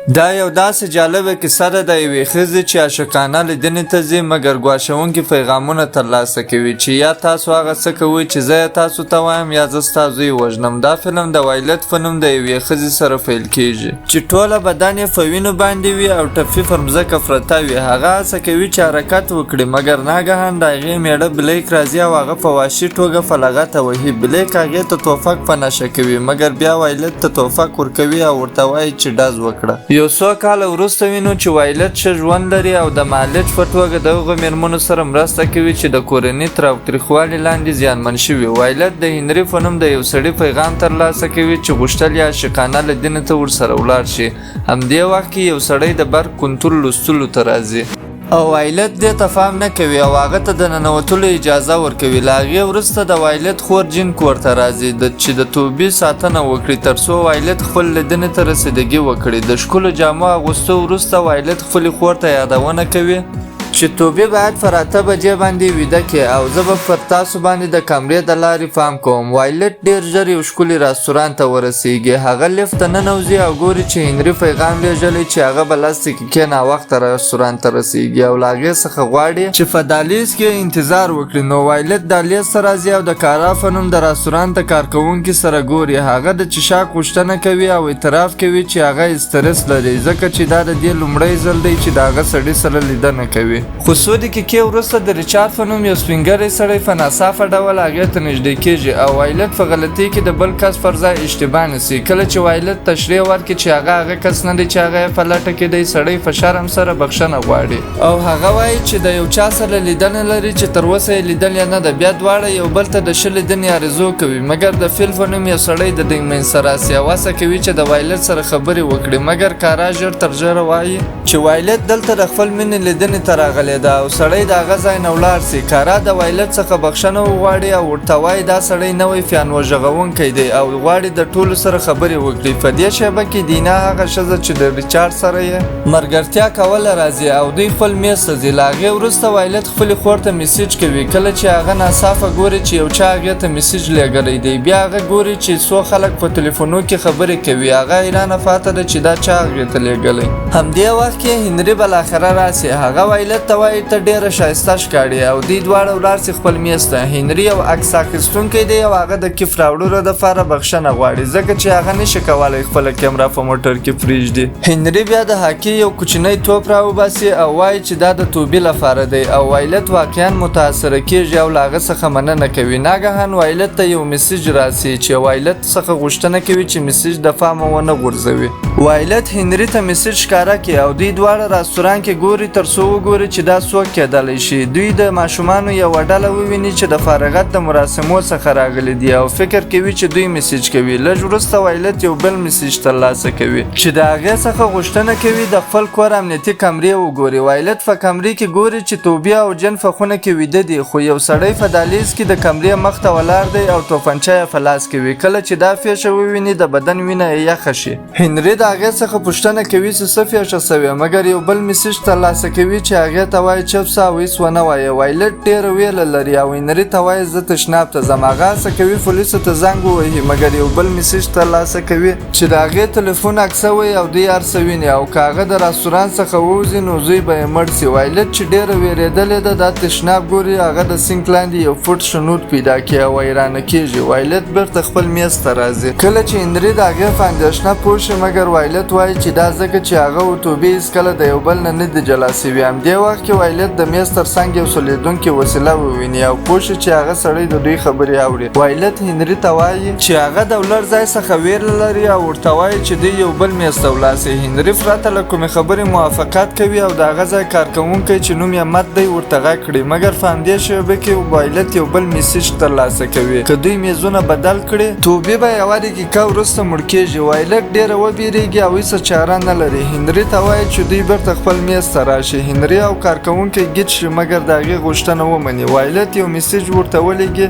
دا یو داسې جالبه کیسه ده د یوې ښځې چې عاشقانه لیدنې ته ځي مګر ګواښونکي پیغامونه ترلاسه کوي چې یا تاسو هغه څه کوئ چې زه یې تاسو ته وایم یا زه ستا زوی وژنم. دا فلم د وایلټ په نوم د یوې ښځې سره پیل کیږي چې ټوله بدن یې په وینو باندې وي او ټپي پر مځکه پرته وي. هغه هڅه کوي چې حرکت وکړي مګر ناګهان د هغې میړه بلیک راځي او هغه په وحشي توګه فلغته وهي. بلیک هغې ته توفک په نشه کوي مګر بیا وایلټ ته توفک ورکوي او ورته وایي چې ډز وکړه. یو څو کاله وروسته وینو چې وایلټ ښه ژوند لري او د معالج په توګه د هغو میرمنو سره مرسته کوي چې د کورني تاوتریخوالي لاندې زیانمن شوي. وایلټ د هنري په نوم د یو سړي پیغام ترلاسه کوي چې غوښتل یې عاشقانه لیدنې ته ورسره ولاړ شي. همدې وخت کې یو سړی د برق کنترول لوستلو ته راځي او وایلټ دې ته پام نه کوي او هغه ته د ننوتلو اجازه ورکوي. له هغې وروسته د وایلټ خور جین کور ته راځي چې د توبې ساتنه وکړي ترڅو وایلټ خپل لیدنې ته رسیدګي وکړي. د ښکلو جامو اغوستو وروسته وایلټ خپلې خور ته یادونه کوي چې توبې باید پر 8 بجې باندې ویده کړي او زه به پر تاسو باندې د کمرې د لارې پام کوم. وایلټ ډېر ژر یو ښکلي رستورانت ته ورسیږي. هغه لیفت ته ننوځي او ګوري چې هنري پیغام لیږلی چې هغه به 10 دقیقې ناوخته رستورانت ته رسیږي او له هغې څخه غواړي چې په دهلیز کې انتظار وکړي. نو وایلټ دهلیز ته راځي او د کارا په نوم د رستورانت د کارکوونکي سره ګوري. هغه د چشاک غوښتنه کوي او اعتراف کوي چې هغه استرس لري ځکه چې دا د دې لومړی ځل دی چې د هغه سړي سره لیدنه کوي. خو څو دقیقې وروسته د ریچارډ په نوم یو سپین ږیری سړی په ناڅاپه ډول هغې ته نږدې کېږي او وایلټ په غلطۍ کې د بل کس پر ځای اشتباه نیسي. کله چې وایلټ تشریح ورکړي چې هغه کس نه دی چې هغه یې په لټه کې دی سړی په شرم سره بخښنه غواړي او هغه وایي چې د یو چا سره لیدنه لري چې تر اوسه یې لیدلې نه ده. بیا دواړه یو بل ته د ښه لیدنې آرزو کوي مګر د فیل په نوم یو سړی د دې منځ ته راسي او هڅه کوي چې د وایلټ سره خبرې وکړي مګر کارا ژر تر ژره وایي چې وایلټ دلته د خپل مینې لیدنې ته راغلی ده او سړی د هغه ځای نه ولاړ سي. کارا د وایلټ څخه بخښنه وغواړي او ورته وایي دا سړی نوی فیان وژغونکی دی او غواړي د ټولو سره خبرې وکړي. په دې شیبه کې دینا هغه ښځه چې د ریچارډ سره یې ملګرتیا کوله راځي او دوی خپل میز ته ځي. له هغې وروسته وایلټ خپلې خور ته میسیج کوي. کله چې هغه ناڅاپه ګوري چې یو چا هغې ته میسیج لیږلی دی بیا هغه ګوري چې څو خلک په تلیفونو کې خبرې کوي. هغه حیرانه پاته ده چې دا چا هغې ته لیږلی. همدې وخت کې هنري بالاخره راسي. هغه وایلټ ته وایي ته ډېره ښایسته ښکاري او دوی دواړه ولاړ سي خپل میز ته. هنري یو عکس اخیستونکی دی او هغه د کیف راوړلو دپاره بخښنه غواړي ځکه چې هغه نشي کولی خپله کیمره په موټر کې پرېږدي. هنري بیا د هاکي یو کوچنی توپ راوباسي او وایي چې دا د توبې لپاره دی او وایلټ واقعا متاثره کېږي او له هغه څخه مننه کوي. ناګهان وایلټ ته یو میسیج راسي چې وایلټ څخه غوښتنه کوي چې میسیج د پامه ونه غورځوي. وایلټ هنري ته میسیج ښکاره کړي او دوی دواړه رستورانت کې ګوري ترڅو وګوري چې دا څوک کېدلی شي. دوی د ماشومانو یوه ډله وویني چې د فارغت د مراسمو څخه راغلي دي او فکر کوي چې دوی میسیج کوي. لږ وروسته وایلټ یو بل میسیج ترلاسه کوي چې د هغې څخه غوښتنه کوي د خپل کور امنیتي کمرې وګوري. وایلټ په کمرې کې ګوري چې توبې او جن په خونه کې ویده دي خو یو سړی په دهلیز کې د کمرې مخ ته ولاړ دی او توپنچه یې په لاس کې وي. کله چې دا پیښه وویني د بدن وینه یې یخه شي. هنري د هغې څخه پوښتنه کوي چې څه پیښه شوې مګر یو بل میسیج ترلاسه کوي چې هغې ته وایي چپ سه او هېڅ ونه وایه. وایلټ ډېره ویره لري او هنري ته وایي زه تشناب ته ځم. هغه هڅه کوي پولیسو ته زنګ ووهي مګر یو بل میسیج ترلاسه کوي چې د هغې تلیفون عکسه وي او دوی هر څه ویني او که هغه د رستورانت څخه ووځي نو زوی به یې مړ سي. وایلټ چې ډېره ویرېدلې ده دا تشناب ګوري هغه د سینک لاندې یو فوټ شنود پیدا کوي او حیرانه کېږي. وایلټ بېرته خپل میز ته راځي. کله چې هنري د هغې په اندېښنه پوه شي مګر وایلټ وایي چې دا ځکه چې هغه او توبې هېڅکله د یو بل نه نه دي جلا سوي. همدې وخت کې وایلټ د میز تر څنګ یو سولیدونکې وسیله وویني او پوه شي چې هغه سړی د دوی خبرې اوري. وایلټ هنري ته وایي چې هغه د ولاړ ځای څخه ویره لري او ورته وایي چې دوی یو بل میز ته ولاړ سي. هنري پرته له کومې خبرې موافقت کوي او د هغه ځای کارکوونکی چې نوم یې مت دی ورته غږ کړي مګر په همدې شیبه کې وایلټ یو بل میسیج ترلاسه کوي که دوی میزونه بدل کړي توبې به یوه دقیقه وروسته مړ کېږي. وایلټ ډېره وبېرېږي او هېڅ چاره نه لري. هنري ته وایي چې دوی بېرته خپل میز ته راشي. هنري او او کارکونکي ګیټ شي مګر د هغې غوښتنه ومني. وایلت یو میسیج ورته ولیږي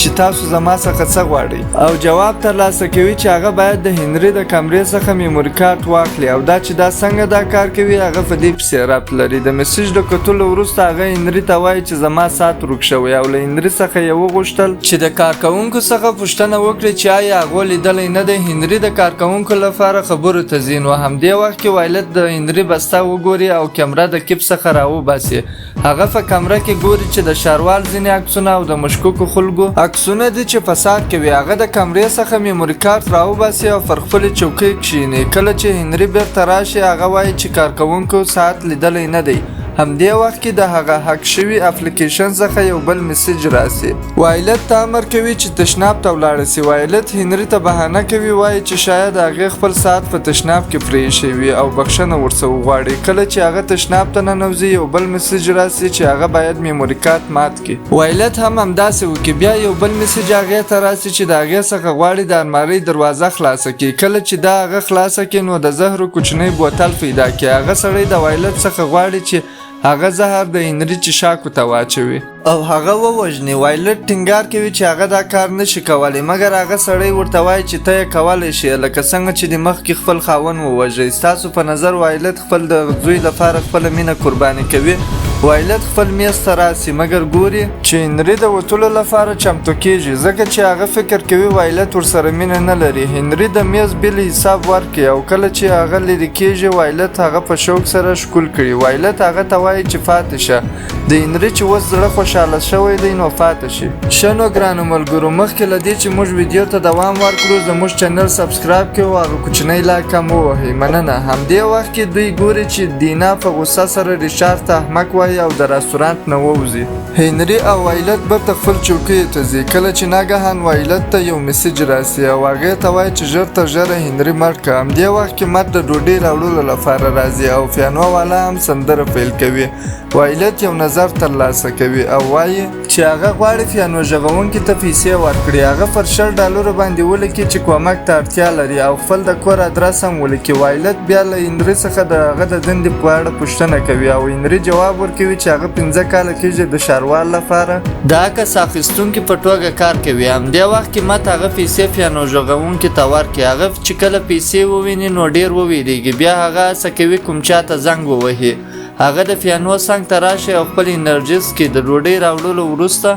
چې تاسو زما څخه څه غواړئ او جواب ترلاسه کوي چې هغه باید د هنري د کمرې څخه میموري کارت واخلي او دا چې دا څنګه دا کار کوي هغه په دې پسې ربط لري. د میسیج د کتلو وروسته هغه هنري ته وایي چې زما ساعت ورک شوی او له هنري څخه یې وغوښتل چې د کارکوونکو څخه پوښتنه وکړي چې آیا هغو لیدلی نه دی. هنري د کارکوونکو لپاره خبرو ته ځي نو همدې وخت کې وایلت د هنري بسته وګوري او کمره د کیپ څخه راوباسي. هغه په کمره کې ګوري چې د ښاروال ځینې عکسونه او د مشکوکو خلکو عکسونه دي چې فساد کوي. هغه د کمرې څخه میموري کارت راوباسي او پر خپلې چوکۍ کښیني. کله چې هنري بیرته راشي هغه وایي چې کارکوونکو ساعت لیدلی نه دی. همدې وخت کې د هغه هک شوي اپلیکیشن څخه یو بل میسیج راسي. وایلت ته امر کوي چې تشناب ته ولاړه سي. وایلت هنري ته بهانه کوي وایي چې شاید هغې خپل ساعت په تشناب کې پرېښی وي او بخښنه ورڅه وغواړي. کله چې هغه تشناب ته ننوځي یو بل میسیج راسي چې هغه باید میموري کارت مات کړي. وایلت هم همداسې وکړي. بیا یو بل میسیج هغې ته راسي چې د هغې څخه غواړي د المارۍ دروازه خلاصه کړي. کله چې دا هغه خلاصه کړي نو د زهرو کوچنی بوتل پیدا کړي. هغه سړی د وایلت څخه غواړي چې هغه زهر د هنري چیښاکو ته واچوي او هغه ووژني. وایلت ټینګار کوي چې هغه دا کار نشي کولی مګر هغه سړی ورته وایي چې ته یې کولی شي لکه څنګه چې د مخکې خپل خاوند ووژئ. ستاسو په نظر وایلت خپل د زوی لپاره خپله مینه قرباني کوي. وایلت خپل میز ته راسي مګر ګوري چې هنري د وتلو لپاره چمتو کیږي ځکه چې هغه فکر کوي وایلت ورسره مینه نه لري. هنري د میز بیل حساب ورکړي او کله چې هغه لرې کیږي وایلت هغه په شوق سره ښکل کړي. وایلت هغه ته وایي چې پاتې شه. د هنري چې اوس زړه خوشحاله شوی دی نو پاتې شي. ښه نو ګرانو ملګرو مخکې له دې چې موږ ویډیو ته دوام ورکړو زموږ چینل سبسکرایب کړئ او هغه کوچنی لایک هم ووهئ. مننه. همدې وخت کې دوی ګوري چې دینا په غوسه سره ریچارډ ته احمق وایي او د رستورانت نه ووځي. هنري او وایلت بیرته خپل چوکیو ته ځي. کله چې ناګهان وایلت ته یو میسیج راسي او هغې ته وایي چې ژر تر ژره هنري مړ کړه. همدې وخت کې مرد د ډوډۍ راوړلو لپاره راځي او پیانو والا هم سندره پیل کوي. وایلت یو نظر ترلاسه کوي او وایي چې هغه غواړي پیانو غږونکي ته پیسې ورکړي. هغه پر $10 باندې ولیکي چې کومک ته اړتیا لري او خپل د کور ادرس هم ولیکي. وایلت بیا له هنري څخه د هغه د دندې په اړه پوښتنه کوي او هنري جواب ورکوي چې هغه 15 کاله کېږي د ښاروال لپاره د عکس اخیستونکي په توګه کار کوي. همدې وخت کې مت هغه پیسې پیانو غږونکي ته ورکړي. هغه چې کله پیسې وویني نو ډېر وویریږي. بیا هغه هڅه کوي کوم چا ته زنګ ووهي. هغه د پیانو څنګ ته راشي او خپل انرژیس کې د ډوډۍ راوړلو وروسته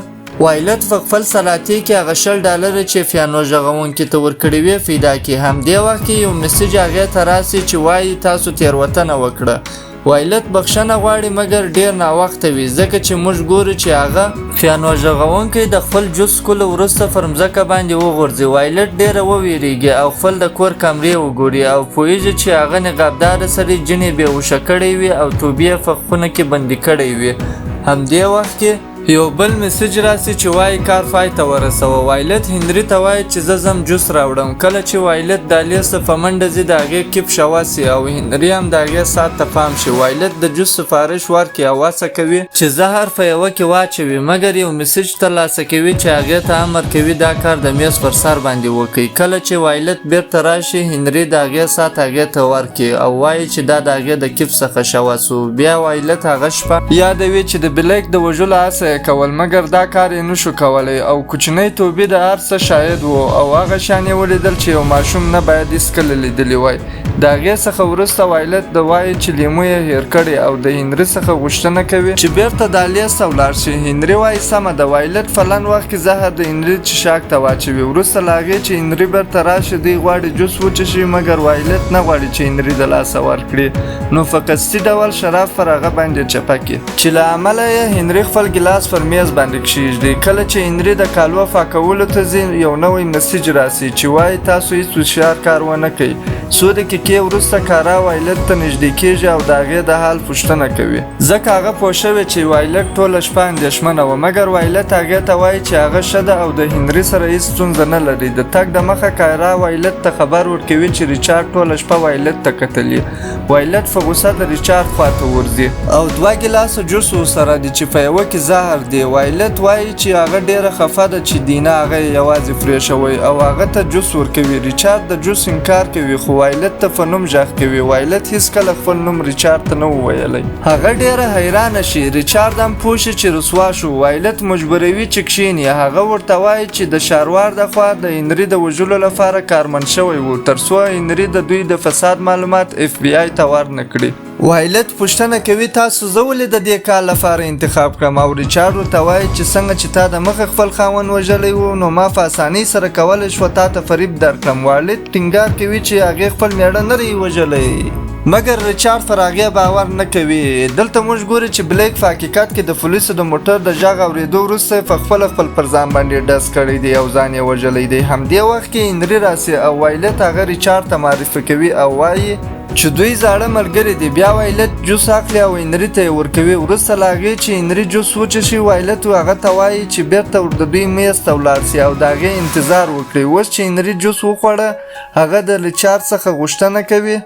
وایلت په خپل سلاتې کې هغه $10 چې پیانو غږونکي ته ورکړي وي پیدا کړي. همدې وخت کې یو میسیج هغې ته راسي چې وایي تاسو تېروتنه وکړه. وایلت بخښنه غواړي مګر ډیر ناوخته وي ځکه چې موږ ګورو چې هغه پیانو غږونکی د خپل جوس کولو وروسته پر مځکه باندې وغورځي. وایلت ډیره وویریږي او خپل د کور کمرې وګوري او پوهیږي چې هغه نقابداره سړي جینۍ بېهوشه کړی وي او توبې په خونه کې بندي کړی وي. همدې وخت کې یو بل میسیج راسي چې وایي کار پای ته ورسوه. وایلت هنري ته وایي چې زه ځم جوس راوړم. کله چې وایلت دهلیز ته په منډه ځي د هغې کیپ شوه سي او هنري هم د هغې ساعت ته پام شي. وایلت د جوس سفارش ورکړي او هڅه کوي چې زهر په یوه کې واچوي مګر یو میسیج ترلاسه کوي چې هغې ته امر کوي دا کار د میز پر سر باندې وکړي. کله چې وایلت بیرته راشي هنري د هغې ساعت هغې ته ورکړي او وایي چې دا د هغې د کیپ څخه شوه سو. بیا وایلت هغه شپه یادوي چې د بلیک د وژلو هڅه کول مګر دا کار یې نشو کولی او کوچنی توبې د هر څه شاهد و او هغه شیان یې ولیدل چې یو ماشوم نه باید هېڅکله لیدلی وای. د هغې څخه وروسته وایلت د وایي چې لیمو یې هیر کړی او د هنري څخه غوښتنه کوي چې بیرته دهلیز ته ولاړ شي. هنري وایي سمه ده. وایلت فلان وخت کې زهر د هنري چیښاک ته واچوي. وروسته له هغې چې هنري بیرته راشي دوی غواړي جوس وچښي مګر وایلت نه غواړي چې هنري د لاسه ورکړي نو په قصدي ډول شراب پر هغه باندې چپه کړي چې له امله یې هنري خپل ګیلاس پر میز باندې کښېږدي. کله چې هنري د کالو پاکولو ته ځي یو نوی میسیج راسي چې وایي تاسو هېڅ هوښیار کار ونه کوئ. څو دقیقې وروسته کارا وایلت ته نږدې کېږي او د هغې د حال پوښتنه کوي ځکه هغه پوه شوی چې وایلت ټوله شپه اندېښمنه وه مګر وایلت هغې ته وایي چې هغه ښه ده او د هنري سره هېڅ ستونزه نه لري. د تګ د مخه کارا وایلت ته خبر ورکوي چې ریچارډ ټوله شپه وایلت ته کتلي. وایلت په غوسه د ریچارډ خواته ورځي او 2 ګیلاسه جوس ورسره دي چې په یوه کې زهر زهر دی. وایلت وایي چې هغه ډیره خفه ده چې دینا هغه یوازې پرېښوی او هغه ته جوس ورکوي. ریچارډ د جوس انکار کوي خو وایلت ته په نوم غږ کوي. وایلت هیڅکله خپل نوم ریچارډ ته نه و ویلی. هغه ډیره حیرانه شي. ریچارډ هم پوه شي چې رسوا شو. وایلت مجبوروي چې کښیني. هغه ورته وایي چې د ښاروال د خوا د هنري د وژلو لپاره کارمند شوی و ترڅو هنري د دوی د فساد معلومات FBI ته ورنه کړي. وایلت پوښتنه کوي تاسو زه ولې د دې کار لپاره انتخاب کړم او ریچارډ ورته وایي چې څنګه چې تا د مخه خپل خاوند وژلی و نو ما په اسانۍ سره کولی شوه تا ته فریب درکړم. وایلت ټینګار کوي چې هغې خپل میړه نه دی وژلی مګر ریچارډ پر هغې باور نه کوي. دلته موږ ګورو چې بلیک په حقیقت کې د پولیسو د موټر د غږ اورېدو وروسته په خپل پر ځان باندې ډز کړی دی او ځان یې وژلی دی. همدې وخت کې هنري راسي او وایلت هغه ریچارډ ته معرفي کوي او وایي چې دوی زاړه ملګري دي. بیا وایلت جوس اخلي او هنري ته یې ورکوي. وروسته له هغې چې هنري جوس وڅښي وایلت هغه ته وایي چې بیرته د دوی میز ته ولاړ سي او د هغې انتظار وکړي. اوس چې هنري جوس وخوړه هغه د ریچارډ څخه غوښتنه کوي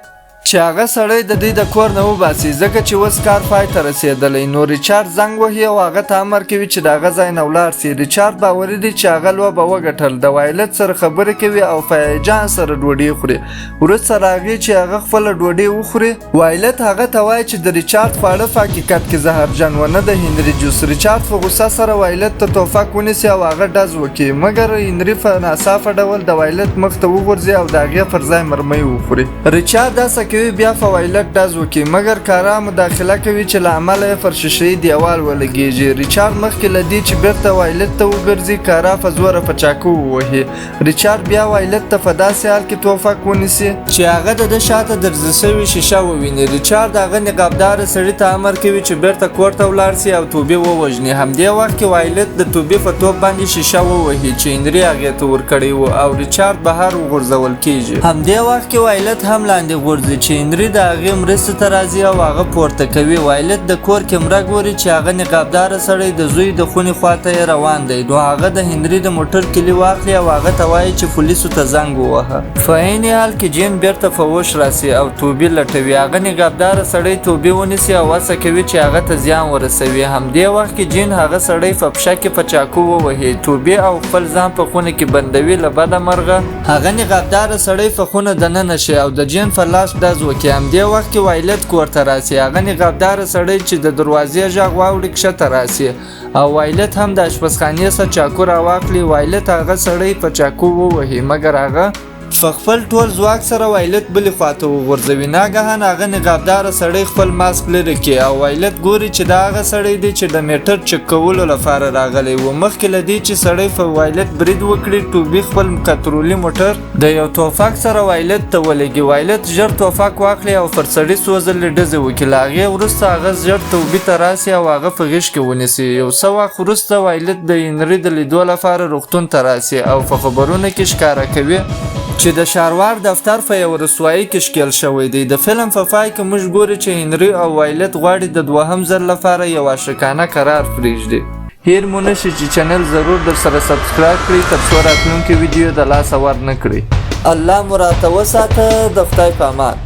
چې هغه سړی د دوی د کور نه وباسي ځکه چې اوس کار پای ته رسېدلی. نو ریچارډ زنګ وهي او هغه ته امر کوي چې د هغه ځای نه ولاړ سي. ریچارډ باوري دی چې هغه لوبه وګټل. د وایلت سره خبرې کوي او په هیجان سره ډوډۍ خوري. وروسته له هغې چې هغه خپله ډوډۍ وخوري وایلت هغه ته وایي چې د ریچارډ خواړه په حقیقت کې زهرجن و نه د هنري جوس. ریچارډ په غوسه سره وایلت ته ټوپک ونیسي او هغه ډز وکړي مګر هنري په ناڅاپه ډول د وایلت مخ ته وغورځي او د هغې پر ځای مرمۍ وخوري. ریچارډ داسې کوي بیا په وایلت ډز وکړي مګر کارا مداخله کوي چې له امله یې پر شیشه‌یي دیوال ولګېږي. ریچارډ مخکې له دې چې بیرته وایلت ته وګرځي کارا په زوره په چاقو ووهي. ریچارډ بیا وایلت ته په داسې حال کې ټوپک ونیسي چې هغه د ده شاته درزه شوې شیشه وویني. ریچارډ هغه نقابداره سړي ته امر کوي چې بیرته کور ته ولاړ سي او توبې ووژني. همدې وخت کې وایلت د توبې په توپ باندې شیشه ووهي چې هنري هغې ته ورکړی و او ریچارډ بهر وغورځول کېږي. همدې وخت کې وایلت هم لاندې غورځي چې هنري د هغې مرستې ته راځي او هغه پورته کوي. وایلت د کور کیمره ګوري چې هغه نقابداره سړی د زوی د خونې خواته یې روان دی. نو هغه د هنري د موټر کلي واخلي او هغه ته وایي چې پولیسو ته زنګ ووهه. په عین حال کې جین بیرته په هوښ راسي او توبې لټوي. هغه نقابداره سړی توبې ونیسي او هڅه کوي چې هغه ته زیان ورسوي. همدې وخت کې جین هغه سړی په پښه کې په چاقو ووهي. توبې او خپل ځان په خونه کې بندوي. له بده مرغه هغه نقابداره سړی په خونه دننه شي او د جین په لاس ډز وکړي. همدې وخت کې وایلت کور ته راسي. هغه نقابداره سړی چې د دروازې غږ واوري کښته راسي او وایلت هم د اشپزخانې څخه چاقو راواخلي. وایلت هغه سړی په چاقو ووهي مګر هغه په خپل ټول ځواک سره وایلت بلې خواته وغورځوي. ناګهان هغه نقابداره سړی خپل ماسک لرې کړي او وایلت ګوري چې دا هغه سړی دی چې د میټر چک کولو لپاره راغلی و. مخکې له دې چې سړی په وایلت برید وکړي ټوبي خپل کترولي موټر د یو ټوپک سره وایلت ته ولګي. وایلت ژر ټوپک واخلي او پر سړي څو ځلې ډزې وکړي. له هغې وروسته هغه ژر توبې ته راسي او هغه په غېږ کې ونیسي. یو څه وخت وروسته وایلت د هنري د لیدو لپاره روغتون ته راسي او په خبرونو کې ښکاره کوي چې د ښاروال دفتر په یو رسوایي کې ښکېل شوی دی. د فلم په پای کې موږ ګورو چې هنري او وایلت غواړي د دوهم ځل لپاره یو عاشقانه قرار پرېږدي. هیر مو نشي چې چینل ضرور در سره سبسکرایب کړئ ترڅو راتلونکي ویډیو د لاسه ورنه کړئ. الله مو راته وساته. د خدای په امان.